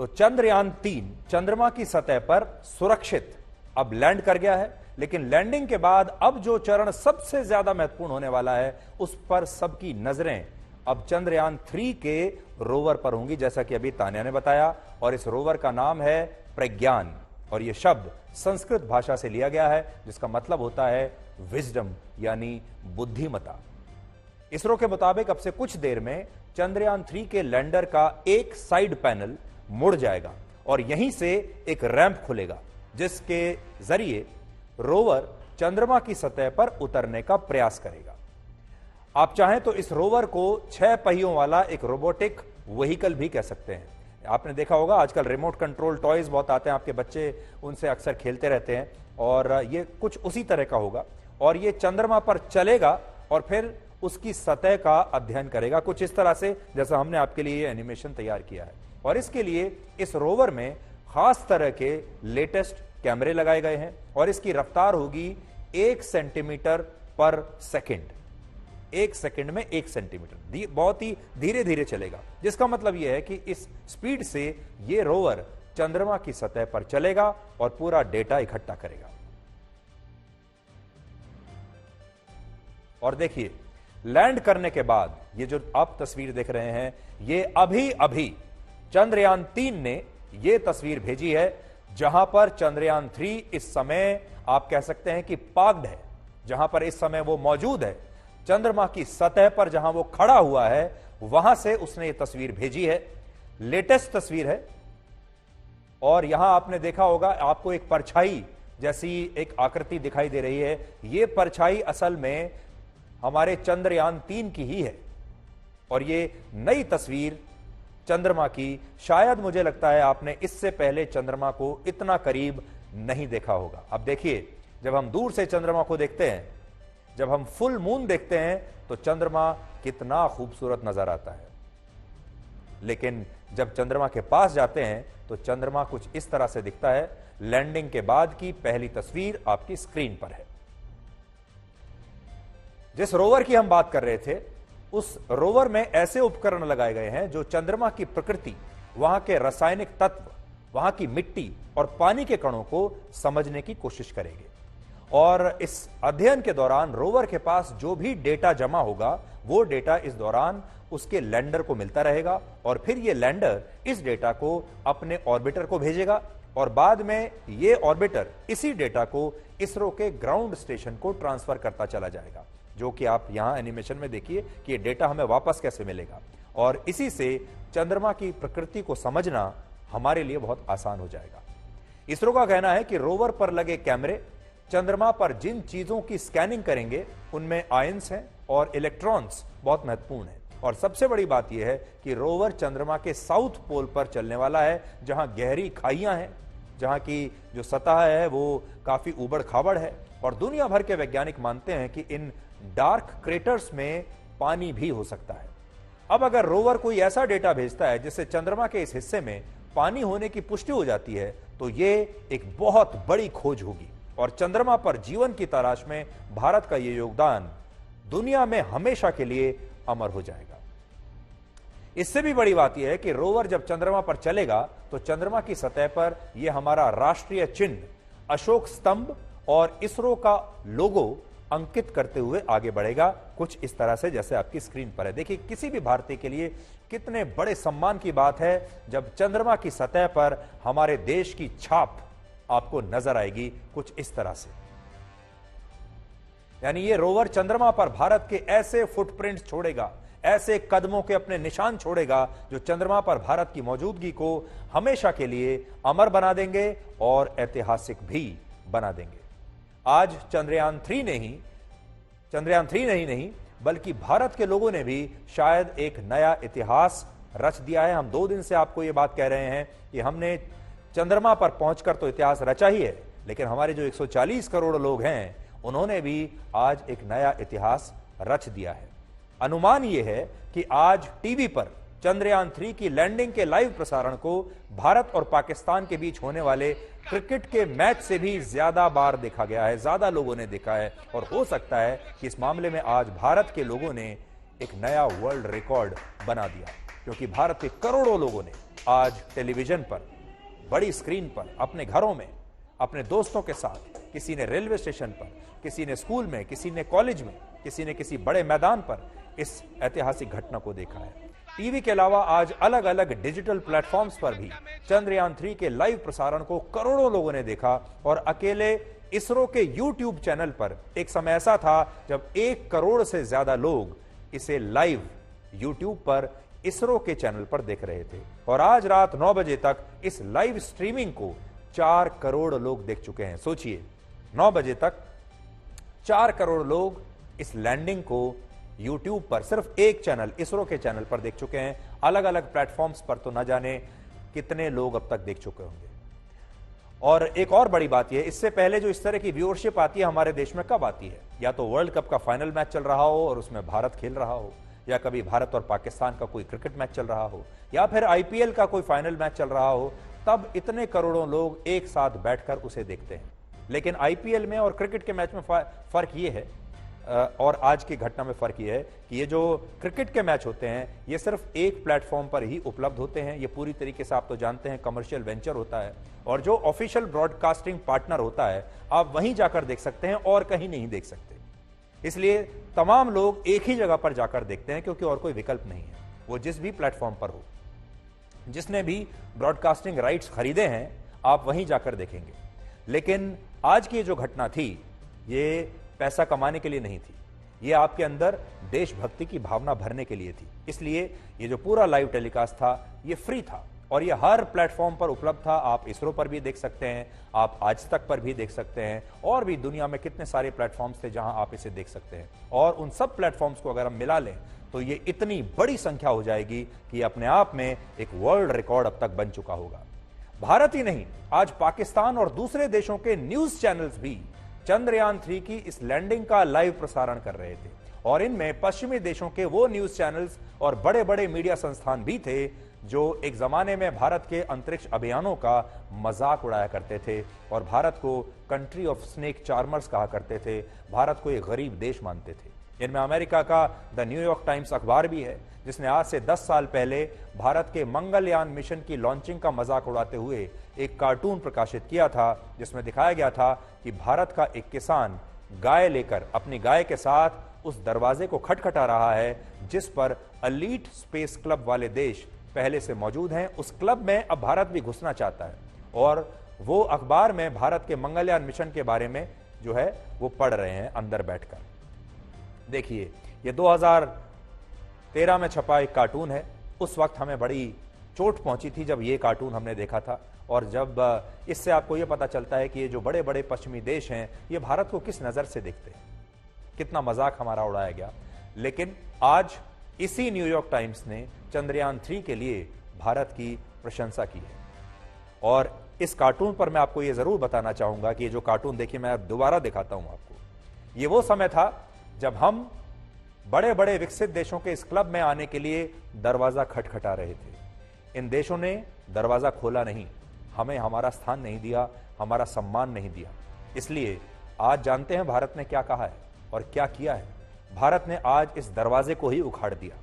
तो चंद्रयान-3 चंद्रमा की सतह पर सुरक्षित अब लैंड कर गया है, लेकिन लैंडिंग के बाद अब जो चरण सबसे ज्यादा महत्वपूर्ण होने वाला है, उस पर सबकी नजरें अब चंद्रयान-3 के रोवर पर होंगी, जैसा कि अभी तान्या ने बताया। और इस रोवर का नाम है प्रज्ञान, और यह शब्द संस्कृत भाषा से लिया गया है, जिसका मतलब होता है विजडम, यानी बुद्धिमता। इसरो के मुताबिक अब से कुछ देर में चंद्रयान-3 के लैंडर का एक साइड पैनल मुड़ जाएगा और यहीं से एक रैंप खुलेगा, जिसके जरिए रोवर चंद्रमा की सतह पर उतरने का प्रयास करेगा। आप चाहें तो इस रोवर को 6 पहियों वाला एक रोबोटिक व्हीकल भी कह सकते हैं। आपने देखा होगा आजकल रिमोट कंट्रोल टॉयज बहुत आते हैं, आपके बच्चे उनसे अक्सर खेलते रहते हैं, और ये कुछ उसी तरह का होगा। और ये चंद्रमा पर चलेगा और फिर उसकी सतह का अध्ययन करेगा, कुछ इस तरह से जैसा हमने आपके लिए एनिमेशन तैयार किया है। और इसके लिए इस रोवर में खास तरह के लेटेस्ट कैमरे लगाए गए हैं और इसकी रफ्तार होगी 1 सेंटीमीटर पर सेकंड। 1 सेकंड में 1 सेंटीमीटर, बहुत ही धीरे धीरे चलेगा, जिसका मतलब यह है कि इस स्पीड से यह रोवर चंद्रमा की सतह पर चलेगा और पूरा डेटा इकट्ठा करेगा। और देखिए, लैंड करने के बाद ये जो आप तस्वीर देख रहे हैं, ये अभी अभी चंद्रयान-3 ने ये तस्वीर भेजी है, जहां पर चंद्रयान-3 इस समय आप कह सकते हैं कि पाक्ड है, जहां पर इस समय वो मौजूद है। चंद्रमा की सतह पर जहां वो खड़ा हुआ है, वहां से उसने ये तस्वीर भेजी है। लेटेस्ट तस्वीर है, और यहां आपने देखा होगा आपको एक परछाई जैसी एक आकृति दिखाई दे रही है। ये परछाई असल में हमारे चंद्रयान-3 की ही है, और ये नई तस्वीर चंद्रमा की, शायद मुझे लगता है आपने इससे पहले चंद्रमा को इतना करीब नहीं देखा होगा। अब देखिए, जब हम दूर से चंद्रमा को देखते हैं, जब हम फुल मून देखते हैं, तो चंद्रमा कितना खूबसूरत नजर आता है, लेकिन जब चंद्रमा के पास जाते हैं तो चंद्रमा कुछ इस तरह से दिखता है। लैंडिंग के बाद की पहली तस्वीर आपकी स्क्रीन पर है। जिस रोवर की हम बात कर रहे थे, उस रोवर में ऐसे उपकरण लगाए गए हैं जो चंद्रमा की प्रकृति, वहां के रासायनिक तत्व, वहां की मिट्टी और पानी के कणों को समझने की कोशिश करेंगे। और इस अध्ययन के दौरान रोवर के पास जो भी डेटा जमा होगा, वो डेटा इस दौरान उसके लैंडर को मिलता रहेगा, और फिर ये लैंडर इस डेटा को अपने ऑर्बिटर को भेजेगा, और बाद में ये ऑर्बिटर इसी डेटा को इसरो के ग्राउंड स्टेशन को ट्रांसफर करता चला जाएगा, जो कि आप यहां एनिमेशन में देखिए कि ये डेटा हमें वापस कैसे मिलेगा। और इसी से चंद्रमा की प्रकृति को समझना हमारे लिए बहुत आसान हो जाएगा। इसरो का कहना है कि रोवर पर लगे कैमरे चंद्रमा पर जिन चीजों की स्कैनिंग करेंगे, उनमें आयंस हैं और इलेक्ट्रॉन्स बहुत महत्वपूर्ण हैं। और सबसे बड़ी बात यह है कि रोवर चंद्रमा के साउथ पोल पर चलने वाला है, जहां गहरी खाइयां हैं, जहां की जो सतह है वो काफी उबड़ खाबड़ है, और दुनिया भर के वैज्ञानिक मानते हैं कि इन डार्क क्रेटर्स में पानी भी हो सकता है। अब अगर रोवर कोई ऐसा डेटा भेजता है जिससे चंद्रमा के इस हिस्से में पानी होने की पुष्टि हो जाती है, तो यह एक बहुत बड़ी खोज होगी, और चंद्रमा पर जीवन की तलाश में भारत का यह योगदान दुनिया में हमेशा के लिए अमर हो जाएगा। इससे भी बड़ी बात यह है कि रोवर जब चंद्रमा पर चलेगा, तो चंद्रमा की सतह पर यह हमारा राष्ट्रीय चिन्ह अशोक स्तंभ और इसरो का लोगो अंकित करते हुए आगे बढ़ेगा, कुछ इस तरह से जैसे आपकी स्क्रीन पर है। देखिए, किसी भी भारतीय के लिए कितने बड़े सम्मान की बात है जब चंद्रमा की सतह पर हमारे देश की छाप आपको नजर आएगी, कुछ इस तरह से। यानी ये रोवर चंद्रमा पर भारत के ऐसे फुटप्रिंट्स छोड़ेगा, ऐसे कदमों के अपने निशान छोड़ेगा, जो चंद्रमा पर भारत की मौजूदगी को हमेशा के लिए अमर बना देंगे और ऐतिहासिक भी बना देंगे। आज चंद्रयान-3 नहीं बल्कि भारत के लोगों ने भी शायद एक नया इतिहास रच दिया है। हम 2 दिन से आपको यह बात कह रहे हैं कि हमने चंद्रमा पर पहुंचकर तो इतिहास रचा ही है, लेकिन हमारे जो 140 करोड़ लोग हैं, उन्होंने भी आज एक नया इतिहास रच दिया है। अनुमान यह है कि आज टीवी पर चंद्रयान-3 की लैंडिंग के लाइव प्रसारण को भारत और पाकिस्तान के बीच होने वाले क्रिकेट के मैच से भी ज्यादा बार देखा गया है, ज्यादा लोगों ने देखा है, और हो सकता है कि इस मामले में आज भारत के लोगों ने एक नया वर्ल्ड रिकॉर्ड बना दिया, क्योंकि भारत के करोड़ों लोगों ने आज टेलीविजन पर, बड़ी स्क्रीन पर, अपने घरों में, अपने दोस्तों के साथ, किसी ने रेलवे स्टेशन पर, किसी ने स्कूल में, किसी ने कॉलेज में, किसी ने किसी बड़े मैदान पर इस ऐतिहासिक घटना को देखा है। टीवी के अलावा आज अलग अलग डिजिटल प्लेटफॉर्म्स पर भी चंद्रयान 3 के लाइव प्रसारण को करोड़ों लोगों ने देखा। और अकेले इसरो के यूट्यूब चैनल पर एक समय ऐसा था जब 1 करोड़ से ज्यादा लोग इसे लाइव यूट्यूब पर इसरो के चैनल पर देख रहे थे। और आज रात 9 बजे तक इस लाइव स्ट्रीमिंग को 4 करोड़ लोग देख चुके हैं। सोचिए, 9 बजे तक 4 करोड़ लोग इस लैंडिंग को यूट्यूब पर सिर्फ एक चैनल, इसरो के चैनल पर देख चुके हैं। अलग अलग प्लेटफॉर्म्स पर तो न जाने कितने लोग अब तक देख चुके होंगे। और एक और बड़ी बात यह, इससे पहले जो इस तरह की व्यूअरशिप आती है हमारे देश में कब आती है? या तो वर्ल्ड कप का फाइनल मैच चल रहा हो और उसमें भारत खेल रहा हो, या कभी भारत और पाकिस्तान का कोई क्रिकेट मैच चल रहा हो, या फिर आईपीएल का कोई फाइनल मैच चल रहा हो, तब इतने करोड़ों लोग एक साथ बैठकर उसे देखते हैं। लेकिन आईपीएल में और क्रिकेट के मैच में फर्क यह है, और आज की घटना में फर्क यह है कि ये जो क्रिकेट के मैच होते हैं ये सिर्फ एक प्लेटफॉर्म पर ही उपलब्ध होते हैं। ये पूरी तरीके से आप तो जानते हैं कमर्शियल वेंचर होता है, और जो ऑफिशियल ब्रॉडकास्टिंग पार्टनर होता है आप वहीं जाकर देख सकते हैं और कहीं नहीं देख सकते। इसलिए तमाम लोग एक ही जगह पर जाकर देखते हैं, क्योंकि और कोई विकल्प नहीं है। वो जिस भी प्लेटफॉर्म पर हो, जिसने भी ब्रॉडकास्टिंग राइट्स खरीदे हैं, आप वहीं जाकर देखेंगे। लेकिन आज की जो घटना थी ये पैसा कमाने के लिए नहीं थी, ये आपके अंदर देशभक्ति की भावना भरने के लिए थी। इसलिए ये जो पूरा लाइव टेलीकास्ट था ये फ्री था और ये हर प्लेटफॉर्म पर उपलब्ध था। आप इसरो पर भी देख सकते हैं, आप आज तक पर भी देख सकते हैं, और भी दुनिया में कितने सारे प्लेटफॉर्म्स थे जहां आप इसे देख सकते हैं। और उन सब प्लेटफॉर्म्स को अगर हम मिला लें तो ये इतनी बड़ी संख्या हो जाएगी कि अपने आप में एक वर्ल्ड रिकॉर्ड अब तक बन चुका होगा। भारत ही नहीं, आज पाकिस्तान और दूसरे देशों के न्यूज चैनल्स भी चंद्रयान 3 की इस लैंडिंग का लाइव प्रसारण कर रहे थे। और इनमें पश्चिमी देशों के वो न्यूज चैनल्स और बड़े बड़े मीडिया संस्थान भी थे जो एक जमाने में भारत के अंतरिक्ष अभियानों का मजाक उड़ाया करते थे और भारत को कंट्री ऑफ स्नेक चार्मर्स कहा करते थे, भारत को एक गरीब देश मानते थे। इनमें अमेरिका का द न्यूयॉर्क टाइम्स अखबार भी है, जिसने आज से 10 साल पहले भारत के मंगलयान मिशन की लॉन्चिंग का मजाक उड़ाते हुए एक कार्टून प्रकाशित किया था, जिसमें दिखाया गया था कि भारत का एक किसान गाय लेकर अपनी गाय के साथ उस दरवाजे को खटखटा रहा है जिस पर एलीट स्पेस क्लब वाले देश पहले से मौजूद हैं। उस क्लब में अब भारत भी घुसना चाहता है और वो अखबार में भारत के मंगलयान मिशन के बारे में जो है वो पढ़ रहे हैं अंदर बैठकर। देखिए, ये 2013 में छपा एक कार्टून है। उस वक्त हमें बड़ी चोट पहुंची थी जब ये कार्टून हमने देखा था, और जब इससे आपको ये पता चलता है कि ये जो बड़े बड़े पश्चिमी देश हैं ये भारत को किस नजर से देखते हैं, कितना मजाक हमारा उड़ाया गया। लेकिन आज इसी न्यूयॉर्क टाइम्स ने चंद्रयान 3 के लिए भारत की प्रशंसा की है। और इस कार्टून पर मैं आपको ये जरूर बताना चाहूंगा कि ये जो कार्टून, देखिए मैं दोबारा दिखाता हूं आपको, ये वो समय था जब हम बड़े बड़े विकसित देशों के इस क्लब में आने के लिए दरवाजा खटखटा रहे थे। इन देशों ने दरवाजा खोला नहीं, हमें हमारा स्थान नहीं दिया, हमारा सम्मान नहीं दिया। इसलिए आज जानते हैं भारत ने क्या कहा है और क्या किया है। भारत ने आज इस दरवाजे को ही उखाड़ दिया।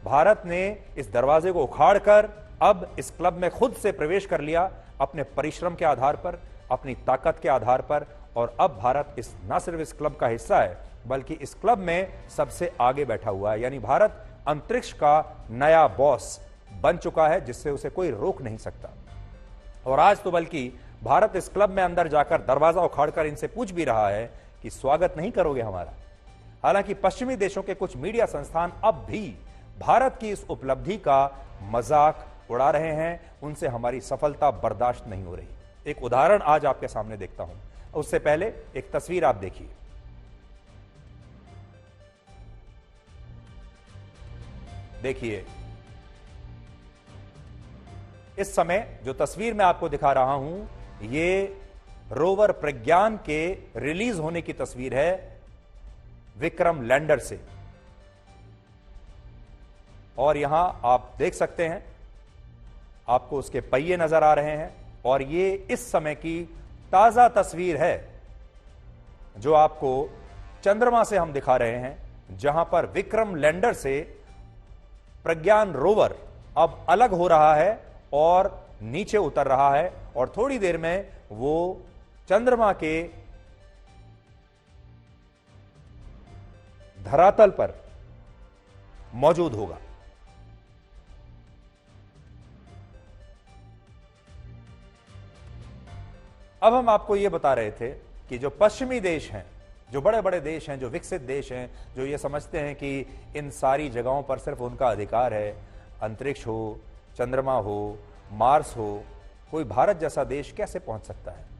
भारत ने इस दरवाजे को उखाड़कर अब इस क्लब में खुद से प्रवेश कर लिया, अपने परिश्रम के आधार पर, अपनी ताकत के आधार पर। और अब भारत इस न सिर्फ इस क्लब का हिस्सा है बल्कि इस क्लब में सबसे आगे बैठा हुआ है। यानी भारत अंतरिक्ष का नया बॉस बन चुका है जिससे उसे कोई रोक नहीं सकता। और आज तो बल्कि भारत इस क्लब में अंदर जाकर दरवाजा उखाड़कर इनसे पूछ भी रहा है कि स्वागत नहीं करोगे हमारा। हालांकि पश्चिमी देशों के कुछ मीडिया संस्थान अब भी भारत की इस उपलब्धि का मजाक उड़ा रहे हैं, उनसे हमारी सफलता बर्दाश्त नहीं हो रही। एक उदाहरण आज आपके सामने देखता हूं, उससे पहले एक तस्वीर आप देखिए। देखिए, इस समय जो तस्वीर मैं आपको दिखा रहा हूं ये रोवर प्रज्ञान के रिलीज होने की तस्वीर है विक्रम लैंडर से। और यहां आप देख सकते हैं, आपको उसके पहिए नजर आ रहे हैं। और ये इस समय की ताजा तस्वीर है जो आपको चंद्रमा से हम दिखा रहे हैं, जहां पर विक्रम लैंडर से प्रज्ञान रोवर अब अलग हो रहा है और नीचे उतर रहा है और थोड़ी देर में वो चंद्रमा के धरातल पर मौजूद होगा। अब हम आपको यह बता रहे थे कि जो पश्चिमी देश हैं, जो बड़े बड़े देश हैं, जो विकसित देश हैं, जो ये समझते हैं कि इन सारी जगहों पर सिर्फ उनका अधिकार है, अंतरिक्ष हो, चंद्रमा हो, मार्स हो, कोई भारत जैसा देश कैसे पहुंच सकता है?